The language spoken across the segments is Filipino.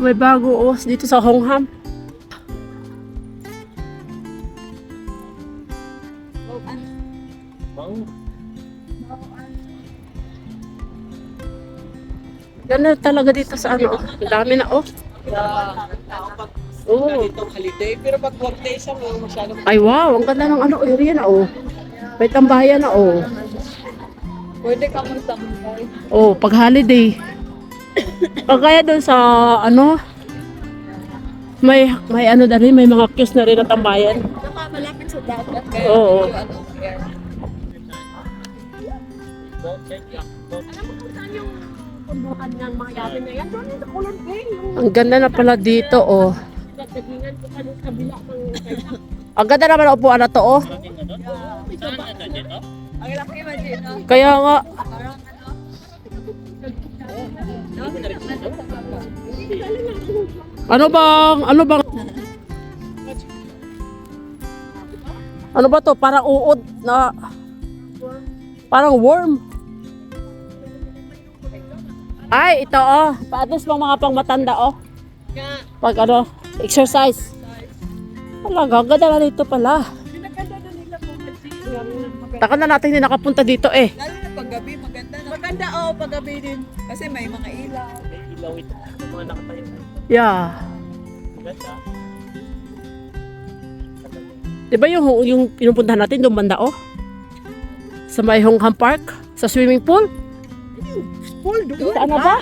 May bago dito sa Hongham. Ganda talaga dito sa ano. Ang dami na Oo. Itong holiday, pero pag workday siya, masyadong... Ay wow, ang ganda ng ano area na May tambayan na Pwede ka magtambay. pag holiday. Kaya doon sa ano, may ano na rin, may mga queues na rin na tambayan. Saka malapit sa dagat. Oo. Alam mo kung saan yung pundukan ng mga yatin na yan? Doon sa Kulon Bay. Ang ganda na pala dito Nagdagingan ko kanong kabila ng kaya. Ang ganda naman ang upuan na to Ang laki man dito. Kaya nga, Parang ano ba to? Parang uod na, parang worm. Ay, ito Pa-at-least mga pangmatanda Pag ano, exercise. Talaga, ganda na dito pala. pinaganda na nila po kasi. Taka na natin hindi nakapunta dito Lalo na paggabi, maganda na. Maganda paggabi din. Kasi may mga ilaw. May ilaw ito. Mga nakatayo. Yeah. Ganda. Diba yung pinupuntahan natin doon banda sa may Hongham Park? Sa swimming pool? Pool doon. Saan na ba?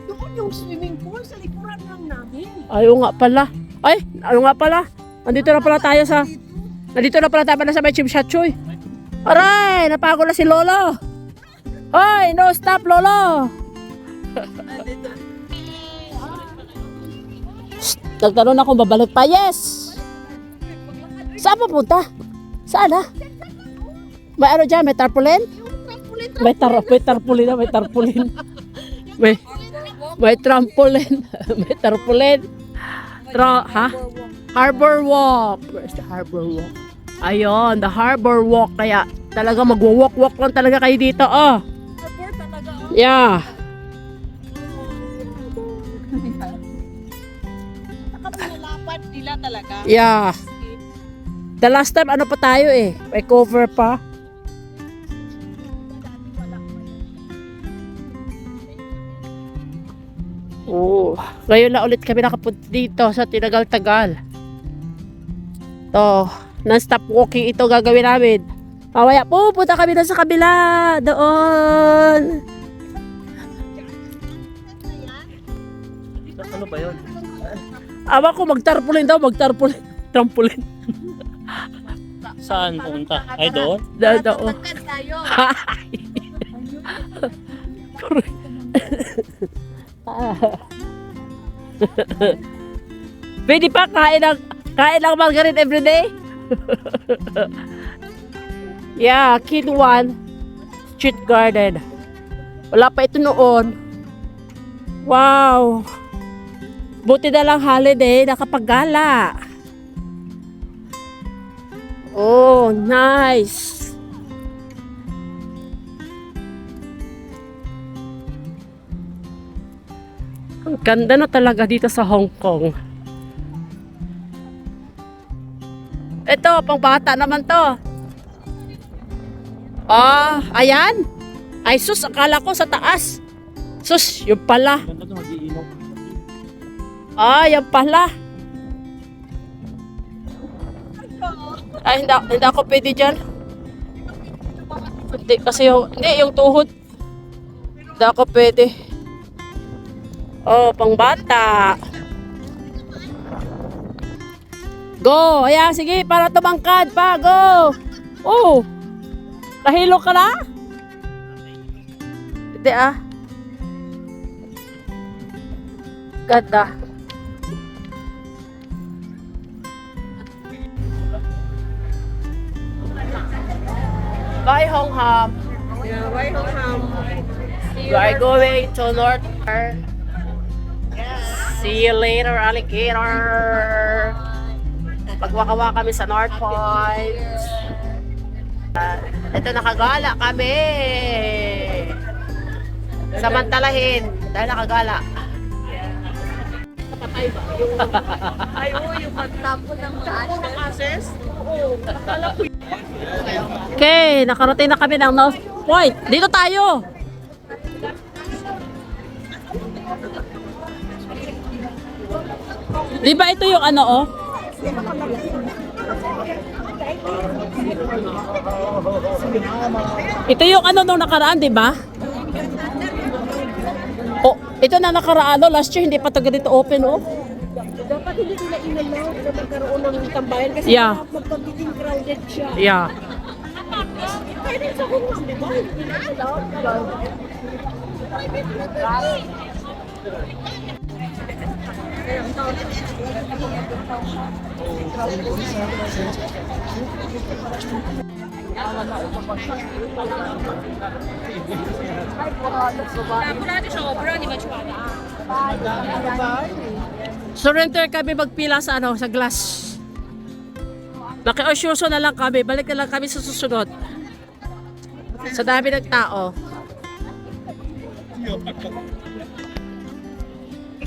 Doon yung swimming pool sa likuran lang namin. Ayaw nga pala. Ay, ano nga pala? Nandito na pala tayo sa may Chimshachoy. Aray, napagod na si Lolo. Hoy, no stop Lolo. Nagtanong ako babalik pa. Yes. Saan pupunta? Saan May ano dyan? May tarpaulin? May tarpaulin May trampoline. May tarpaulin. Harbor Walk. Where's the Harbor Walk? Ayun, the Harbor Walk. Kaya talaga magwa-walk-walk lang talaga kayo dito. Harbor talaga. Yeah. Nakapanalapan nila talaga. Yeah. The last time ano pa tayo may cover pa. Ngayon na ulit kami nakapunta dito sa Tinagal-Tagal. Non-stop walking ito gagawin namin. Mamaya pupunta kami na sa kabila. Doon. Ano ba yun? Awa ko magtarpulin. Trampolin. Saan pumunta? Ay, doon? Doon. Tagkan tayo. Pwede pa kain ng margarine everyday? Yeah, Kid 1 Street Garden. Wala pa ito noon. Wow. Buti na lang holiday, nakapaggala. Oh, nice. Ang ganda na talaga dito sa Hong Kong. Ito, pang bata naman to. Ayan. Ay sus, akala ko sa taas. Sus, yun pala. Ganda doon, mag-iinom. Yan pala. Ay, hindi ako pwede dyan. Hindi, kasi yung tuhod. Hindi ako pwede. Pang bata. Go! Ayan, sige, para tumangkad pa. Go! Nahilo ka na? Hindi Ganda. Bye, Hongham. Yeah, why Hongham? We are going to North Park. See you later, alligator. Pagwakawa kami sa North Point. Ito nakagala kami. Samantalahin. Dahil nakagala. Ay, oo, yung pagtapo ng mga ashes. Okay, nakarating na kami ng North Point. Dito tayo. Di ba ito yung ano, oh? Ito yung ano nung nakaraan, di ba? Oh, ito na nakaraan, oh. Last year, hindi pa ito ganito open, oh. Dapat hindi nila inalaw na magkaroon ng tambayan kasi Yeah. magpagiging crowded siya. Yeah. Kaya din sa homeless, di ba? Hindi na allowed. Surrender kami magpila sa ano, sa glass. Nakiosyoso na lang kami. Balik na lang kami sa susunod. Sa dami ng tao.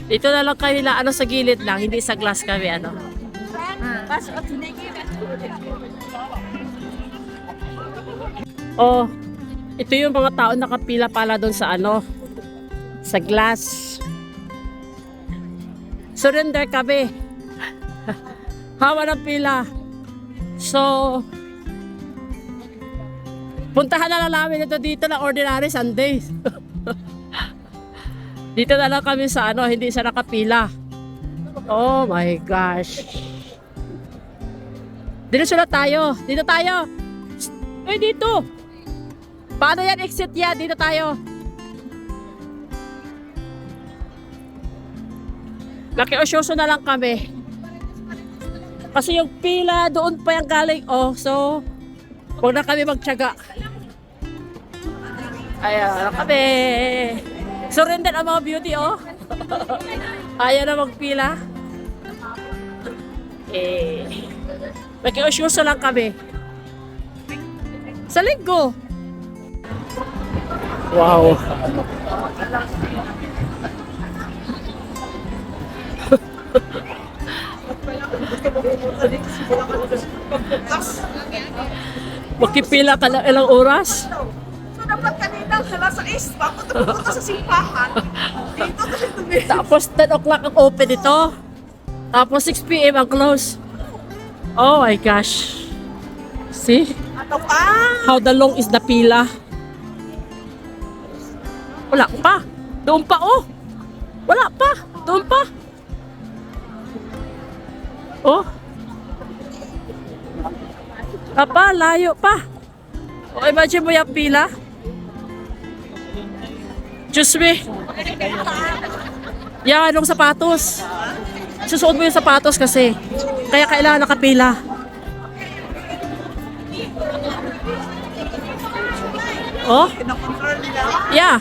Dito na lang kami na ano sa gilid lang, hindi sa glass kami ano. Oh, ito yung mga tao nakapila pala doon sa ano, sa glass. Surrender kami. Hawa ng pila. So, puntahan na lang namin ito dito na ordinary Sundays. Dito na lang kami sa ano, hindi sa nakapila. Oh my gosh. Dito sila tayo. Dito tayo. Uy, dito. Paano yan exit yan? Dito tayo. Nakiosyoso na lang kami. Kasi yung pila doon pa yung galing. Oh, so huwag na kami magtiyaga. Ayan na kami. Surrender ang mga beauty, oh. Ayaw na magpila. Nakiosyoso lang kami. Sa linggo. Wow. Magkipila ka lang ilang oras? So, dapat kanina alas 6, bakit pupunta sa simbahan? Dito kasi tumili. Tapos 10 o'clock ang open ito. Tapos 6 p.m. ang close. Oh my gosh. See? Ano pa? How the long is the pila? Wala pa. Doon pa, oh. Wala pa. Doon pa. Oh. Apa, layo pa. Oh, imagine mo yung pila. Diyos me. Yan, anong sapatos. Susuot mo yung sapatos kasi. Kaya kailangan nakapila. Oh. Kinakontrol nila. Yeah.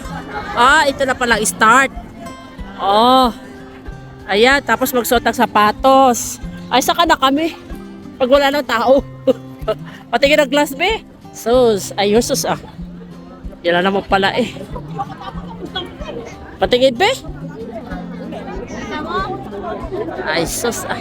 Ah, ito na palang start. Oh. Ayan, tapos magsuot ng sapatos. Ay, saka na kami. Pag wala ng tao. Patingin ng glass, be. Sus, ayun, sus, ah. Yan na naman pala, eh. Patingin, be. Ay, sus, ah.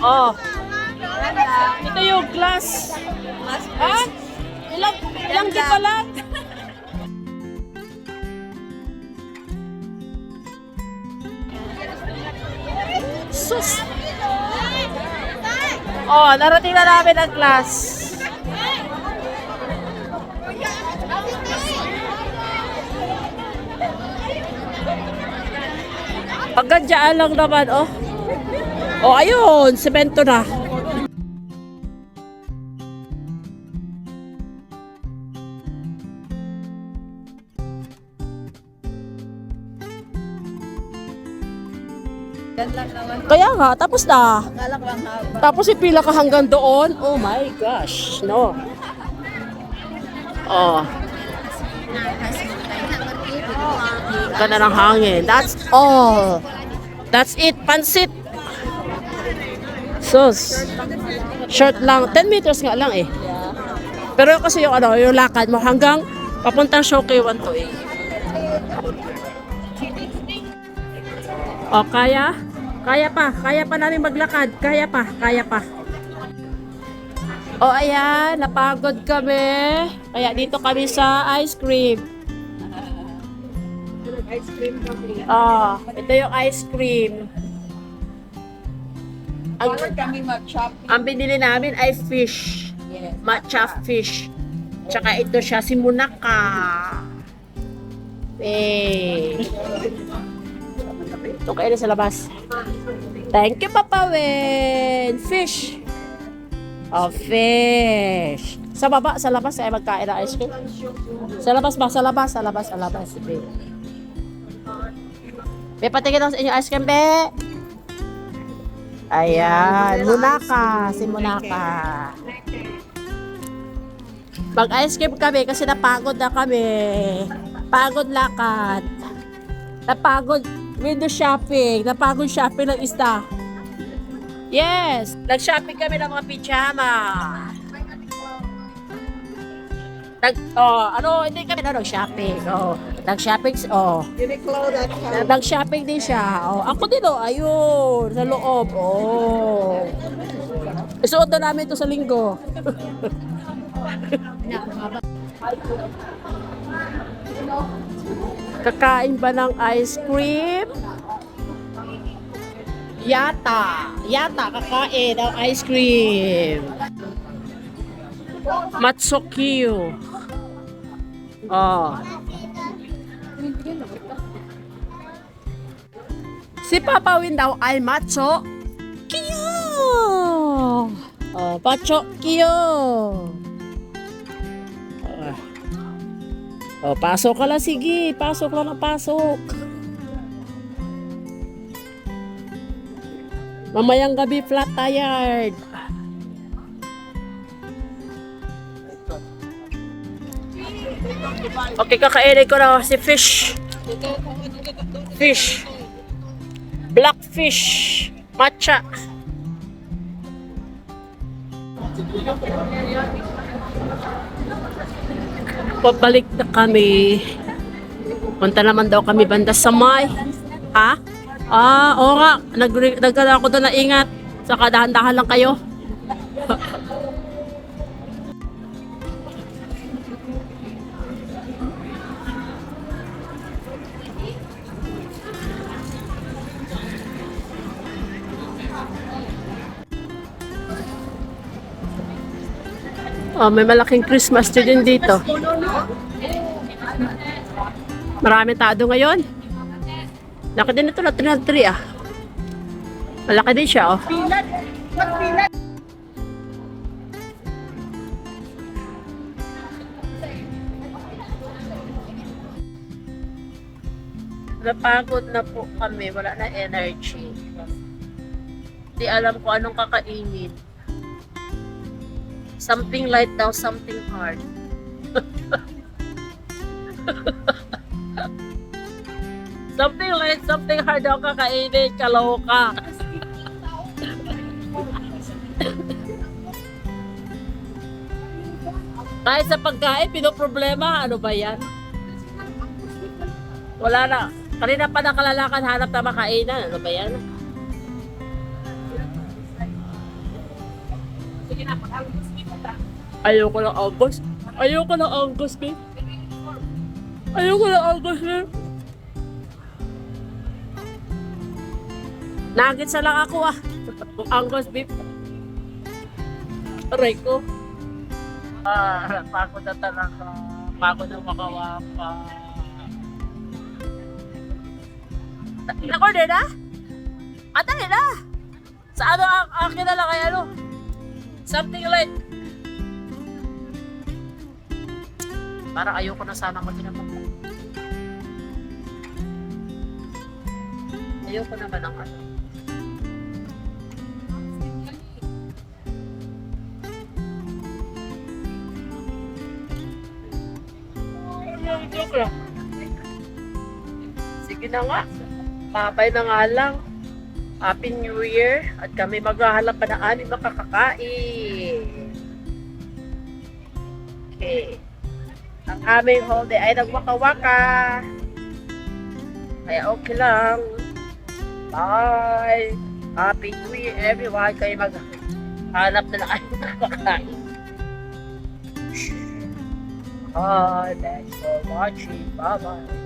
Oh. Ito yung glass. Ha? Ilang di pa lang? Sus. Oh, narating na namin ang glass. Hanggang dyan lang naman, oh. Oh, ayun, semento na. Yan lang naman. Kaya nga, tapos na. Galak lang haba. Tapos ipila ka hanggang doon. Oh my gosh, no. Oh. Ganda ng hangin. That's all. That's it. Pansit. Sus. Short lang. 10 meters nga lang eh. Pero kasi yung ano, yung lakad mo hanggang papuntang Showkey 1 to 8. O, kaya? Kaya pa. Kaya pa namin maglakad. Kaya pa. Kaya pa. O, ayan. Napagod kami. Kaya dito kami sa ice cream. Ice cream kami. Oh, ito yung ice cream. Bawal kami mag-shopping. Ang binili namin ay fish. Yes. Matcha fish. Tsaka ito siya, si Munaka. Eh. Ito kayo na sa labas. Thank you, Papa Wen. Fish. Oh, fish. Sa baba, sa labas, ay magkain ng ice cream. Sa labas ba? Sa labas, sa labas, sa labas. Be. Be, patingin ako sa inyo ice cream, Be. Ayan, Munaka. Si Munaka. Mag-ice cream kami kasi napagod na kami. Pagod lakad. Napagod window shopping. Napagod shopping ng isda. Yes! Nag-shopping kami ng mga pijama. Hindi kami na nag-shopping. Nag-shopping, Uniqlo.com. nag-shopping din siya. Ako din, ayun, sa loob. Isuot na namin ito sa linggo. Kakain ba ng ice cream? Yata kakain ng ice cream. Matsukyu. Si Papa Win daw ay macho. Kiyo! Pacho kiyo. Pasok ka lang, sige. Pasok lang na pasok. Mamayang gabi, flat tired. Okay, kakainin ko na si fish. Fish. Black fish. Matcha. Pabalik na kami. Punta naman daw kami banda sa may. Ha? Oo nga. Nagkala ako doon na ingat. Saka dahan-dahan lang kayo. May malaking Christmas tree din dito. Maraming tado ngayon. Laki din ito na tree ah. Malaki din siya Napagod na po kami. Wala na energy. Hindi alam ko anong kakainin. Something light daw, something hard. Something light, something hard daw kakainin. Kaloka. Kahit sa pagkain, pinoproblema. Ano ba yan? Wala na. Kanina pa nakalalakad, hanap na makainan. Ano ba yan? Ayoko ng Angus. Ayoko ng Angus beef. Ayoko ng Angus beef. Nuggets na lang ako Angus beef. Aray ko. Pagod na talaga. Pagod na makawapa. Nag-order na? Dali na. Sa ano akin na lang kay ano? Something like para ayoko na sana mag-inapag. Ayoko naman ng ano. Joke lang. Sige na nga. Papay na nga lang. Happy New Year. At kami maghahanap pa ng aming makakakain. Okay. Ang aming holiday ay nagwaka-waka. Kaya okay lang. Bye. Happy New Year everyone. Kayo maghanap na ng aming makakakain. Bye. Thanks for watching. Bye-bye.